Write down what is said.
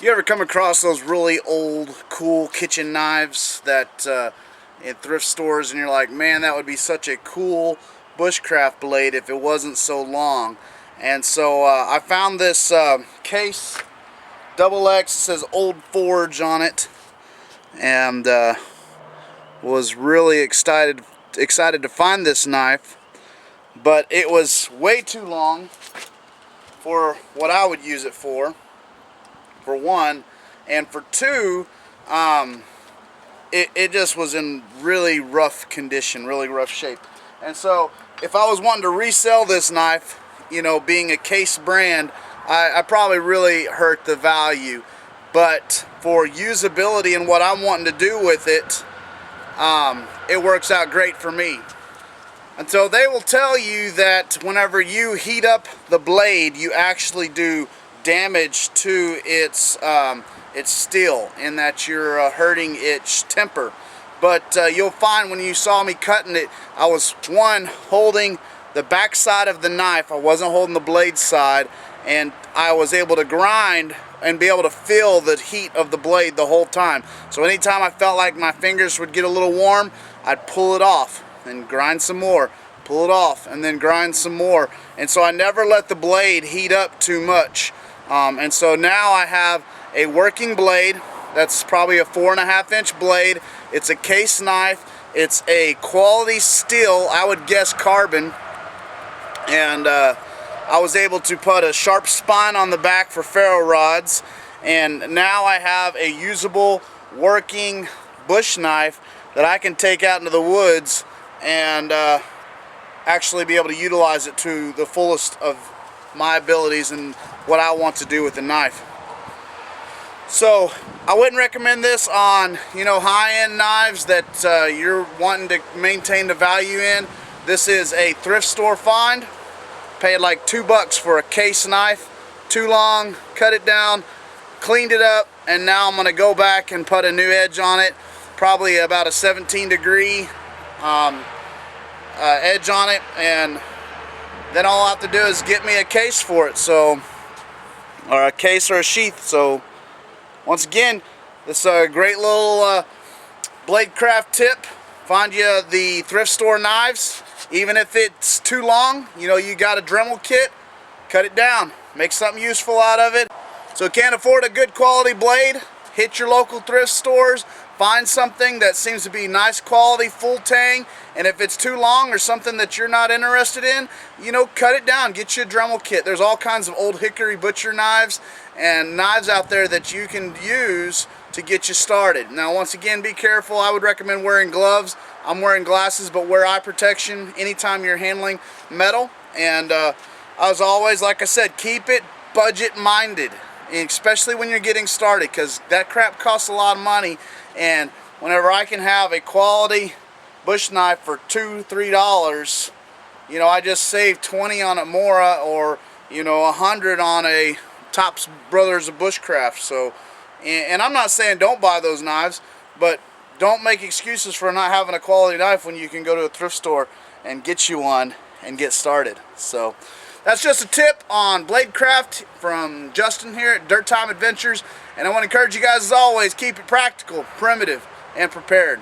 You ever come across those really old, cool kitchen knives that in thrift stores, and you're like, man, that would be such a cool bushcraft blade if it wasn't so long. And so I found this case, double X, it says Old Forge on it, and was really excited to find this knife, but it was way too long for what I would use it for one, and for two, it just was in really rough condition, really rough shape. And so if I was wanting to resell this knife, you know, being a case brand, I probably really hurt the value. But for usability and what I'm wanting to do with it, it works out great for me. And so they will tell you that whenever you heat up the blade, you actually do damage to its steel, in that you're hurting its temper. But you'll find when you saw me cutting it, I was holding the back side of the knife, I wasn't holding the blade side, and I was able to grind and be able to feel the heat of the blade the whole time. So anytime I felt like my fingers would get a little warm, I'd pull it off and grind some more, pull it off and then grind some more. And so I never let the blade heat up too much. And so now I have a working blade that's probably a 4.5 inch blade. It's a case knife. It's a quality steel, I would guess carbon. And I was able to put a sharp spine on the back for ferro rods. And now I have a usable working bush knife that I can take out into the woods and actually be able to utilize it to the fullest of my abilities and what I want to do with the knife. So I wouldn't recommend this on, you know, high-end knives that you're wanting to maintain the value in. This is a thrift store find. Paid like $2 for a case knife. Too long, cut it down, cleaned it up, and now I'm going to go back and put a new edge on it. Probably about a 17-degree edge on it, and then all I have to do is get me a case for it, so, or a case or a sheath. So once again, this great little Bushcraft tip. Find you the thrift store knives. Even if it's too long, you know, you got a Dremel kit, cut it down, make something useful out of it. So can't afford a good quality blade, hit your local thrift stores, find something that seems to be nice quality, full tang, and if it's too long or something that you're not interested in, you know, cut it down, get you a Dremel kit. There's all kinds of old hickory butcher knives and knives out there that you can use to get you started. Now once again, be careful. I would recommend wearing gloves. I'm wearing glasses, but wear eye protection anytime you're handling metal. And as always, like I said, keep it budget minded, especially when you're getting started, because that crap costs a lot of money. And whenever I can have a quality bush knife for $2–3, you know, I just saved 20 on a Mora, or, you know, 100 on a Tops Brothers of Bushcraft. So, and I'm not saying don't buy those knives, but don't make excuses for not having a quality knife when you can go to a thrift store and get you one and get started. So that's just a tip on Bushcraft from Justin here at Dirt Time Adventures. And I want to encourage you guys, as always, keep it practical, primitive, and prepared.